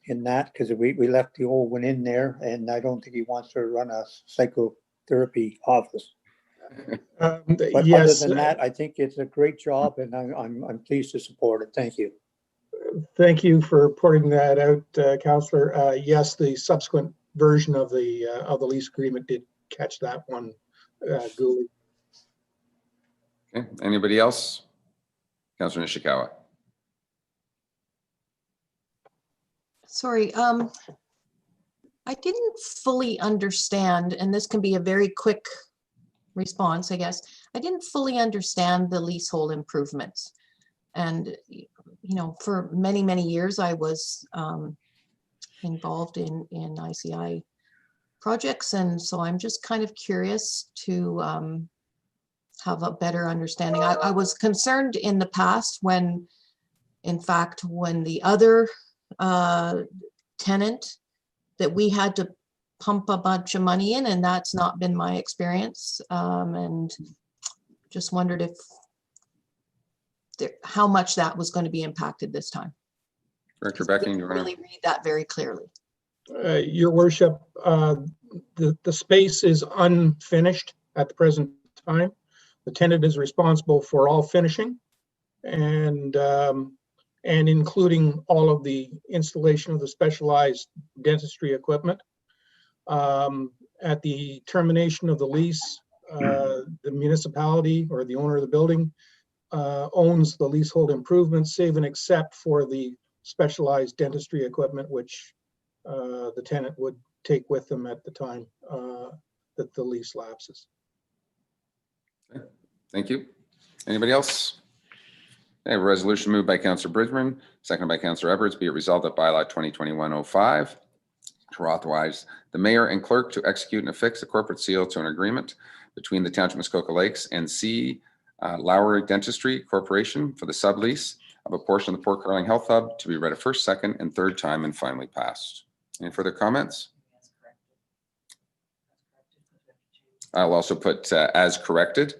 in that, because we left the old one in there, and I don't think he wants to run a psychotherapy office. But yes, other than that, I think it's a great job, and I'm pleased to support it. Thank you. Thank you for pointing that out, Councillor. Yes, the subsequent version of the lease agreement did catch that one, Gooley. Okay, anybody else? Councillor Nishikawa. Sorry, I didn't fully understand, and this can be a very quick response, I guess. I didn't fully understand the leasehold improvements. And, you know, for many, many years, I was involved in ICI projects. And so I'm just kind of curious to have a better understanding. I was concerned in the past when, in fact, when the other tenant, that we had to pump a bunch of money in, and that's not been my experience. And just wondered if how much that was going to be impacted this time. Director Becking, you want really read that very clearly. Your Worship, the space is unfinished at the present time. The tenant is responsible for all finishing and including all of the installation of the specialized dentistry equipment. At the termination of the lease, the municipality or the owner of the building owns the leasehold improvements, save and except for the specialized dentistry equipment, which the tenant would take with them at the time that the lease lapses. Okay. Thank you. Anybody else? Okay, resolution moved by Councillor Bridgman, seconded by Councillor Edwards. Be it resolved that bylaw 2021-05 to authorize the mayor and clerk to execute and affix a corporate seal to an agreement between the Township of Muskoka Lakes and C. Lowry Dentistry Corporation for the sublease of a portion of the Port Carling Health Hub to be read a first, second, and third time and finally passed. Any further comments? I'll also put as corrected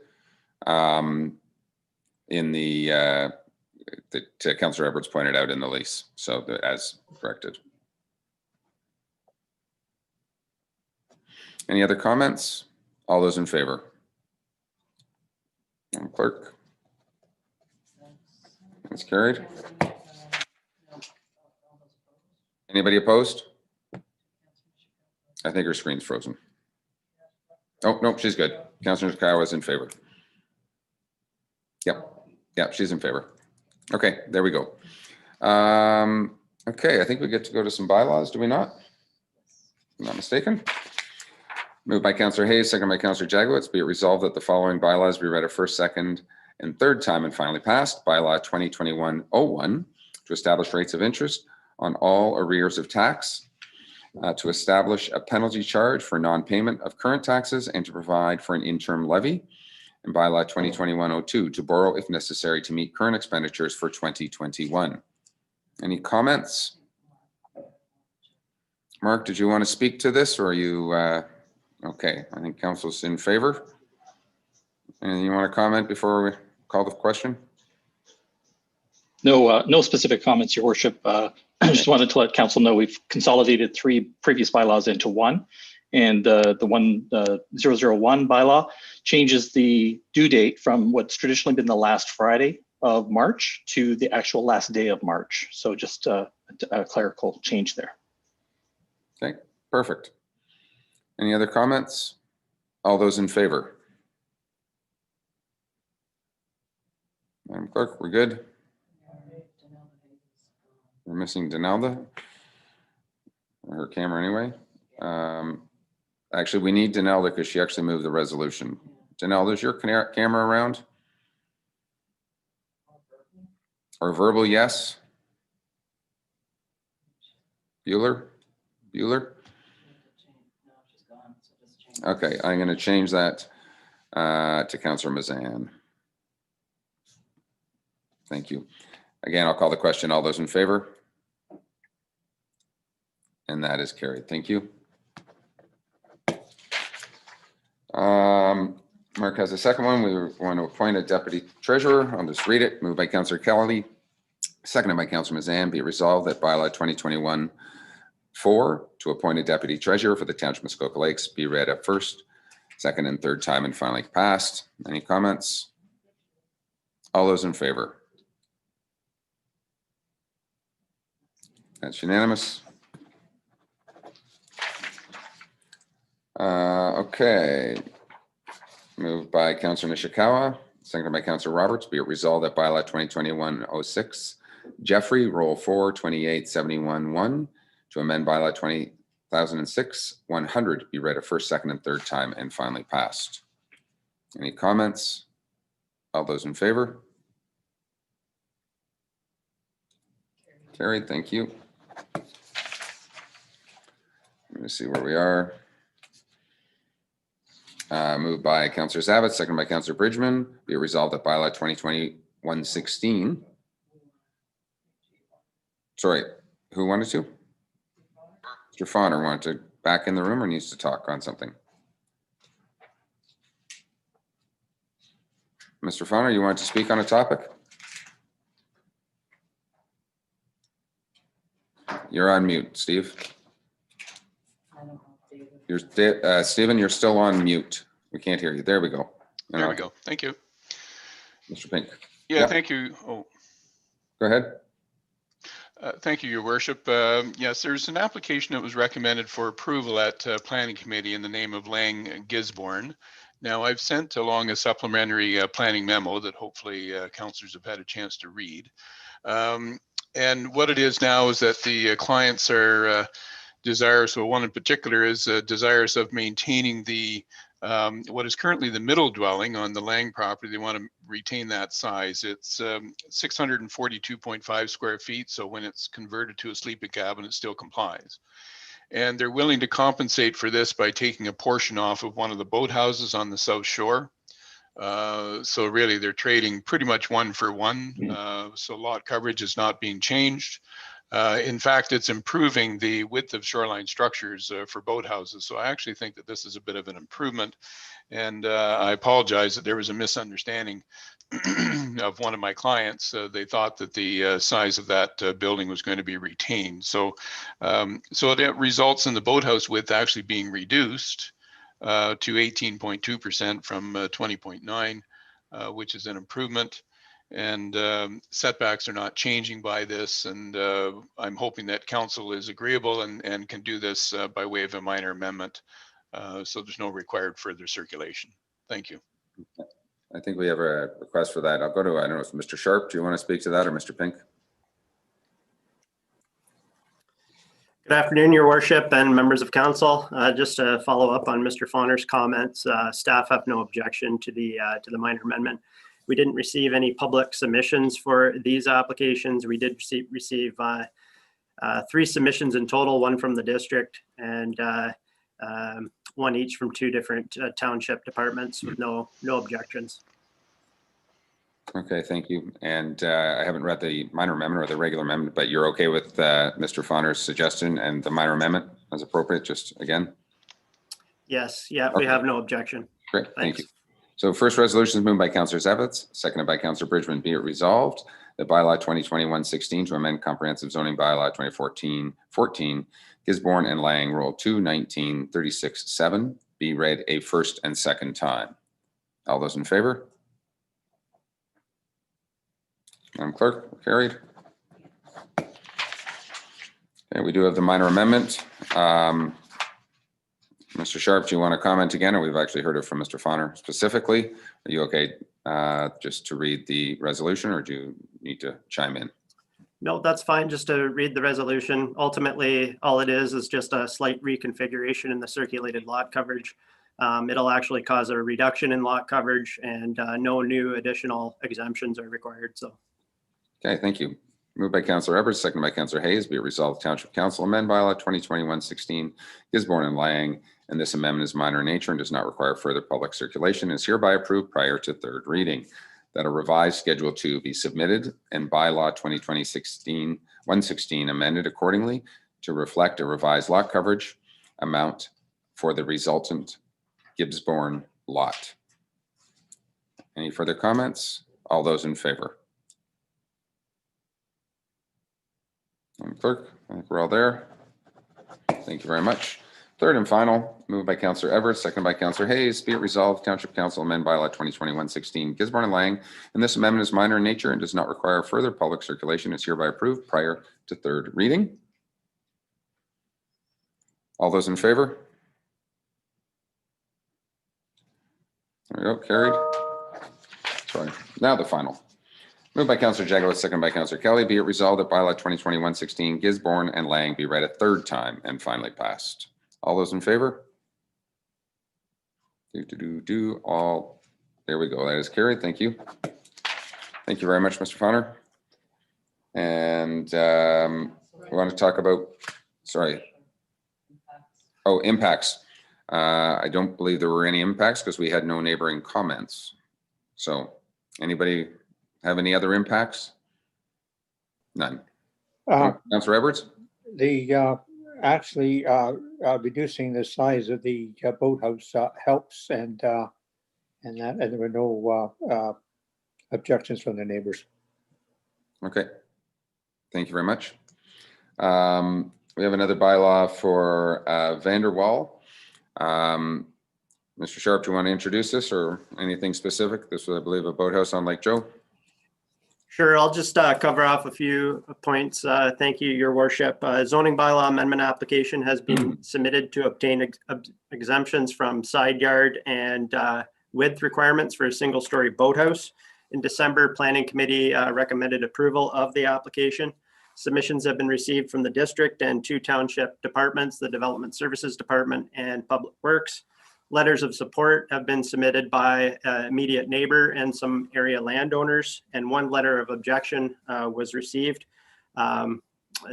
in the that Councillor Edwards pointed out in the lease. So as corrected. Any other comments? All those in favor? Madam Clerk? That's carried. Anybody opposed? I think her screen's frozen. Oh, no, she's good. Councillor Nishikawa is in favor. Yep, she's in favor. Okay, there we go. Okay, I think we get to go to some bylaws, do we not? I'm not mistaken. Moved by Councillor Hayes, second by Councillor Jagowitz. Be it resolved that the following bylaws be read a first, second, and third time and finally passed. Bylaw 2021-01 to establish rates of interest on all arrears of tax, to establish a penalty charge for non-payment of current taxes and to provide for an interim levy. And bylaw 2021-02 to borrow if necessary to meet current expenditures for 2021. Any comments? Mark, did you want to speak to this, or are you okay? I think council's in favor. Anything you want to comment before we call the question? No, no specific comments, Your Worship. I just wanted to let council know we've consolidated 3 previous bylaws into one, and the 001 bylaw changes the due date from what's traditionally been the last Friday of March to the actual last day of March. So just a clerical change there. Okay, perfect. Any other comments? All those in favor? Madam Clerk, we're good. We're missing Denelda. Her camera anyway. Actually, we need Denelda because she actually moved the resolution. Denelda, is your camera around? Or verbal yes? Bueller? Okay, I'm going to change that to Councillor Mazan. Thank you. Again, I'll call the question. All those in favor? And that is carried. Thank you. Mark has a second one. We want to appoint a deputy treasurer. I'll just read it. Moved by Councillor Kelly, seconded by Councillor Mazan. Be it resolved that bylaw 2021-4 to appoint a deputy treasurer for the Township of Muskoka Lakes be read at first, second, and third time and finally passed. Any comments? All those in favor? That's unanimous. Okay. Moved by Councillor Nishikawa, seconded by Councillor Roberts. Be it resolved that bylaw 2021-06, Jeffrey, roll 4, 2871-1 to amend bylaw 2006-100 be read a first, second, and third time and finally passed. Any comments? All those in favor? Carried. Thank you. Let me see where we are. Moved by Councillor Zavitz, second by Councillor Bridgman. Be it resolved that bylaw 2021-16. Sorry, who wanted to? Mr. Fahner wanted to back in the room or needs to talk on something? Mr. Fahner, you wanted to speak on a topic? You're on mute, Steve. Stephen, you're still on mute. We can't hear you. There we go. There we go. Thank you. Mr. Pink. Yeah, thank you. Oh, go ahead. Thank you, Your Worship. Yes, there's an application that was recommended for approval at Planning Committee in the name of Lang Gisborne. Now, I've sent along a supplementary planning memo that hopefully councillors have had a chance to read. And what it is now is that the clients are desirous, well, one in particular is desirous of maintaining the what is currently the middle dwelling on the Lang property. They want to retain that size. It's 642.5 square feet. So when it's converted to a sleeping cabin, it still complies. And they're willing to compensate for this by taking a portion off of one of the boathouses on the South Shore. So really they're trading pretty much one for one. So lot coverage is not being changed. In fact, it's improving the width of shoreline structures for boathouses. So I actually think that this is a bit of an improvement. And I apologize that there was a misunderstanding of one of my clients. They thought that the size of that building was going to be retained. So, so that results in the boathouse width actually being reduced to 18.2% from 20.9, which is an improvement. And setbacks are not changing by this. And I'm hoping that council is agreeable and can do this by way of a minor amendment. So there's no required further circulation. Thank you. I think we have a request for that. I'll go to, I don't know, if Mr. Sharp, do you want to speak to that, or Mr. Pink? Good afternoon, Your Worship and members of council. Just to follow up on Mr. Fahner's comments, staff have no objection to the minor amendment. We didn't receive any public submissions for these applications. We did receive 3 submissions in total, 1 from the district and 1 each from 2 different township departments with no objections. Okay, thank you. And I haven't read the minor amendment or the regular amendment, but you're okay with Mr. Fahner's suggestion and the minor amendment as appropriate, just again? Yes, yeah, we have no objection. Great, thank you. So first resolution is moved by Councillor Zevitz, seconded by Councillor Bridgman. Be it resolved that bylaw 2021-16 to amend comprehensive zoning bylaw 2014 Gisborne and Lang Rule 2-19-36-7 be read a first and second time. All those in favor? Madam Clerk, carried. Okay, we do have the minor amendment. Mr. Sharp, do you want to comment again, or we've actually heard it from Mr. Fahner specifically? Are you okay just to read the resolution, or do you need to chime in? No, that's fine. Just to read the resolution. Ultimately, all it is just a slight reconfiguration in the circulated lot coverage. It'll actually cause a reduction in lot coverage, and no new additional exemptions are required. So. Okay, thank you. Moved by Councillor Everett, seconded by Councillor Hayes. Be it resolved, Township Council amend bylaw 2021-16 Gisborne and Lang, and this amendment is minor in nature and does not require further public circulation. Is hereby approved prior to third reading. That a revised Schedule 2 be submitted and bylaw 2020-116 amended accordingly to reflect a revised lot coverage amount for the resultant Gisborne lot. Any further comments? All those in favor? Madam Clerk, I think we're all there. Thank you very much. Third and final, moved by Councillor Everett, seconded by Councillor Hayes. Be it resolved, Township Council amend bylaw 2021-16 Gisborne and Lang, and this amendment is minor in nature and does not require further public circulation. Is hereby approved prior to third reading. All those in favor? There we go, carried. Sorry, now the final. Moved by Councillor Jaglowitz, seconded by Councillor Kelly. Be it resolved that bylaw 2021-16 Gisborne and Lang be read a third time and finally passed. All those in favor? All. There we go. That is carried. Thank you. Thank you very much, Mr. Fahner. And we want to talk about, sorry. Oh, impacts. I don't believe there were any impacts because we had no neighboring comments. So anybody have any other impacts? None. Councillor Edwards? The actually reducing the size of the boathouse helps, and there were no objections from the neighbors. Okay, thank you very much. We have another bylaw for Vanderwall. Mr. Sharp, do you want to introduce this or anything specific? This was, I believe, a boathouse on Lake Joe. Sure, I'll just cover off a few points. Thank you, Your Worship. Zoning bylaw amendment application has been submitted to obtain exemptions from side yard and width requirements for a single-story boathouse. In December, Planning Committee recommended approval of the application. Submissions have been received from the district and 2 township departments, the Development Services Department and Public Works. Letters of support have been submitted by immediate neighbor and some area landowners, and 1 letter of objection was received.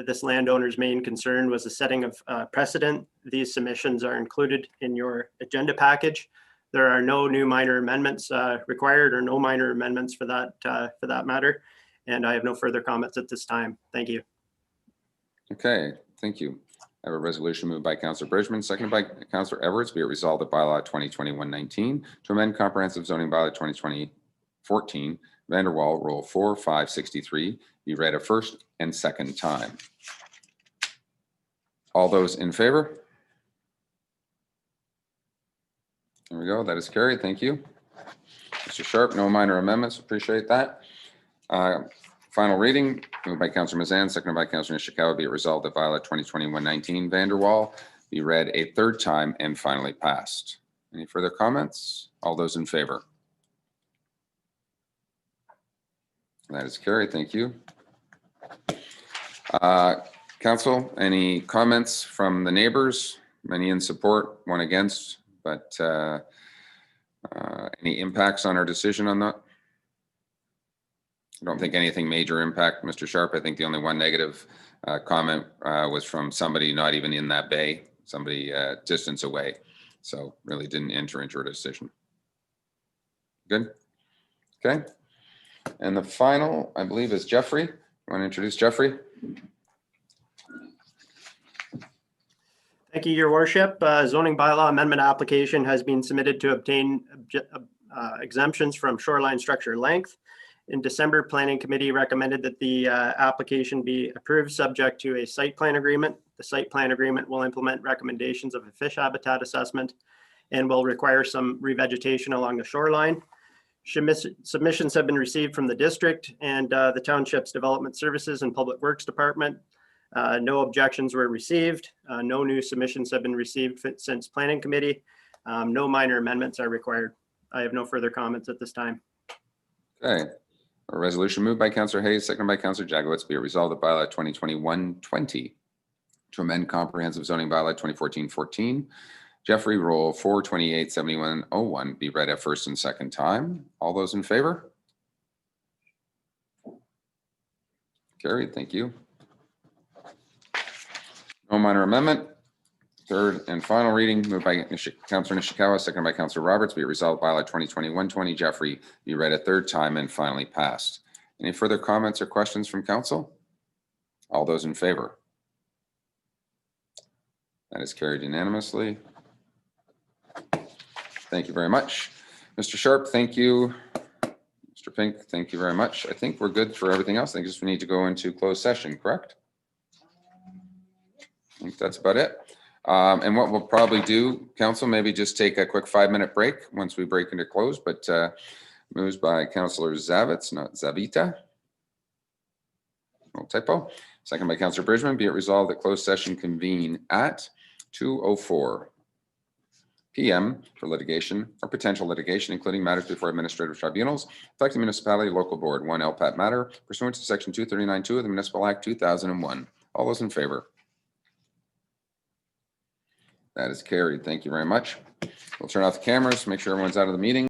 This landowner's main concern was the setting of precedent. These submissions are included in your agenda package. There are no new minor amendments required, or no minor amendments for that matter. And I have no further comments at this time. Thank you. Okay, thank you. I have a resolution moved by Councillor Bridgman, seconded by Councillor Edwards. Be it resolved that bylaw 2021-19 to amend comprehensive zoning bylaw 2020-14, Vanderwall, Rule 4563, be read a first and second time. All those in favor? There we go. That is carried. Thank you. Mr. Sharp, no minor amendments. Appreciate that. Final reading, moved by Councillor Mazan, seconded by Councillor Nishikawa. Be it resolved that bylaw 2021-19 Vanderwall be read a third time and finally passed. Any further comments? All those in favor? That is carried. Thank you. Council, any comments from the neighbors? Many in support, one against, but any impacts on our decision on that? I don't think anything major impact, Mr. Sharp. I think the only one negative comment was from somebody not even in that bay, somebody distance away. So really didn't enter into a decision. Good. Okay. And the final, I believe, is Jeffrey. You want to introduce Jeffrey? Thank you, Your Worship. Zoning bylaw amendment application has been submitted to obtain exemptions from shoreline structure length. In December, Planning Committee recommended that the application be approved subject to a site plan agreement. The site plan agreement will implement recommendations of a fish habitat assessment and will require some revegetation along the shoreline. Submissions have been received from the district and the Township's Development Services and Public Works Department. No objections were received. No new submissions have been received since Planning Committee. No minor amendments are required. I have no further comments at this time. Okay. A resolution moved by Councillor Hayes, seconded by Councillor Jagowitz. Be it resolved that bylaw 2021-20 to amend comprehensive zoning bylaw 2014-14, Jeffrey Rule 428-7101 be read a first and second time. All those in favor? Carried. Thank you. No minor amendment. Third and final reading, moved by Councillor Nishikawa, seconded by Councillor Roberts. Be it resolved bylaw 2021-20 Jeffrey be read a third time and finally passed. Any further comments or questions from council? All those in favor? That is carried unanimously. Thank you very much. Mr. Sharp, thank you. Mr. Pink, thank you very much. I think we're good for everything else. I think just we need to go into closed session, correct? I think that's about it. And what we'll probably do, council, maybe just take a quick 5-minute break once we break into close, but moves by Councillor Zavitz, not Zavita. No typo. Second by Councillor Bridgman. Be it resolved that closed session convene at 2:04 p.m. for litigation or potential litigation, including matters before administrative tribunals affecting municipality local board 1 LPAT matter pursuant to section 239(2) of the Municipal Act 2001. All those in favor? That is carried. Thank you very much. We'll turn off the cameras, make sure everyone's out of the meeting.